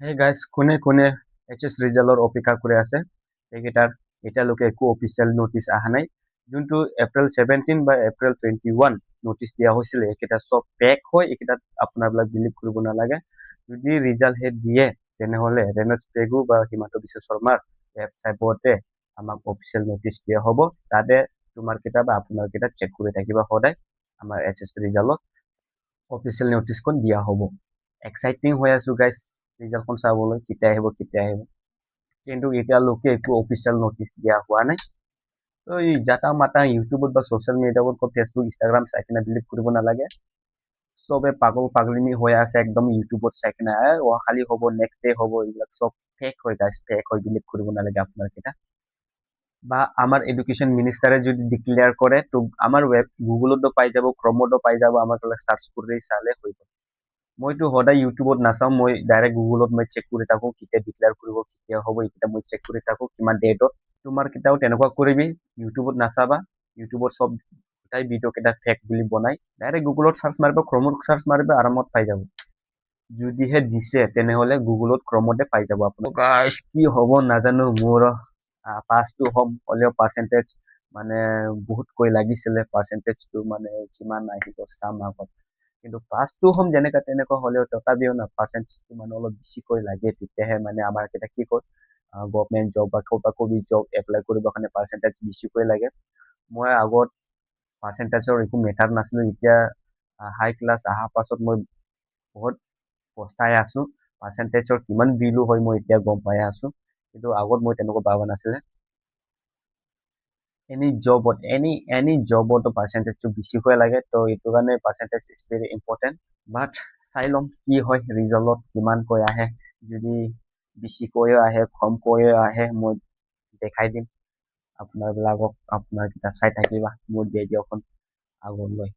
Hey guys, কোনে কোনে HS ৰিজাল্টৰ অপেক্ষা কৰি আছে এইকেইটাৰ এতিয়ালৈকে একো অফিচিয়েল নটিচ অহা নাই। যোনটো এপ্ৰিল 17 বা এপ্ৰিল 21 নটিচ দিয়া হৈছিলে এইকেইটা চব পেক হয়। এইকেইটাত আপোনাৰবিলাক বিলিভ কৰিব নালাগে। যদি ৰিজাল্ট দিয়ে তেনেহ'লে ৰেণুজ পেগু বা হিমন্ত বিশ্ব শৰ্মাৰ ৱেবছাইটতে আমাক অফিচিয়েল নটিচ দিয়া হ'ব। তাতে তোমাৰ কেইটা বা আপোনাৰ কেইটা চেক কৰি থাকিবা সদায় আমাৰ এইচএছ ৰিজাল্টত অফিচিয়েল নটিচখন দিয়া হ'ব। এক্সাইটিং হৈ আছো গাইজ ৰিজাল্টখন চাবলৈ কেতিয়া আহিব কিন্তু এতিয়ালৈকে একো অফিচিয়েল নটিচ দিয়া হোৱা নাই। এই জাতা মাতা ইউটিউবত বা ছ'চিয়েল মিডিয়াত ফেচবুক ইনষ্টাগ্ৰাম চাই কিনে বিলিভ কৰিব নালাগে। চবে পাগল পাগলিনী হৈ আছে একদম ইউটিউবত চাই কিনে অহাকালি হ'ব নেক্সট ডে হ'ব এইবিলাক চব ফেক হয় গাইজ, ফেক হয় বিলিভ কৰিব নালাগে আপোনাৰ কেইটা। বা আমাৰ এডুকেশ্যন মিনিষ্টাৰে যদি ডিক্লেয়াৰ কৰে তো আমাৰ গুগলতো পাই যাব, ক্ৰমতো পাই যাব, আমাৰ চাৰ্চ কৰি চালে হৈ যাব। মইতো সদায় ইউটিউবত নাচাওঁ, মই ডাইৰেক্ট গুগলত মই চেক কৰি থাকোঁ কেতিয়া ডিক্লেয়াৰ কৰিব কেতিয়া হ'ব এইকেইটা মই চেক কৰি থাকোঁ কিমান ডেটত। তোমাৰ কেইটাও তেনেকুৱা কৰিবি, ইউটিউবত নাচাবা। ইউটিউবত চব গোটাই ভিডিঅ' কেইটা ফেক বুলি বনাই ডাইৰেক্ট গুগলত চাৰ্চ মাৰিব, ক্ৰমত চাৰ্চ মাৰিব, আৰামত পাই যাব। যদিহে দিছে তেনেহ'লে গুগলত ক্ৰমতে পাই যাব আপোনাৰ। কি হ'ব নাজানো, মোৰ পাছটো হ'ম হ'লেও পাৰ্চেণ্টেজ মানে বহুতকৈ লাগিছিলে, পাৰ্চেণ্টেজটো মানে কিমান আহিব চাম আগত। কিন্তু পাছটো হ'ম যেনেকা তেনেকুৱা হ'লেও তথাপিও না পাৰ্চেণ্টেজটো মানে অলপ বেছিকৈ লাগে, তেতিয়াহে মানে আমাৰ কেইটা কি কয় গভমেণ্ট জব বা কবি জব এপ্লাই কৰিবৰ কাৰণে পাৰ্চেণ্টেজ বেছিকৈ লাগে। মই আগত পাৰ্চেণ্টেজৰ একো মেটাৰ নাছিলোঁ, এতিয়া হাই ক্লাছ অহাৰ পাছত মই বহুত পস্তাই আছোঁ। পাৰ্চেণ্টেজৰ কিমান বিলো হয় মই এতিয়া গম পাই আছোঁ, কিন্তু আগত মই তেনেকুৱা ভাবা নাছিলে। এনি জবতো পাৰ্চেণ্টেজটো বেছিকৈ লাগে, তো এইটো কাৰণে পাৰ্চেণ্টেজ ইজ ভেৰি ইম্পৰ্টেণ্ট। বাট চাই ল'ম কি হয় ৰিজাল্টত কিমানকৈ আহে। যদি বেছিকৈও আহে কমকৈও আহে মই দেখাই দিম আপোনাৰবিলাকক। আপোনাৰ কেইটা চাই থাকিবা মোৰ ভিডিঅ'খন আগলৈ।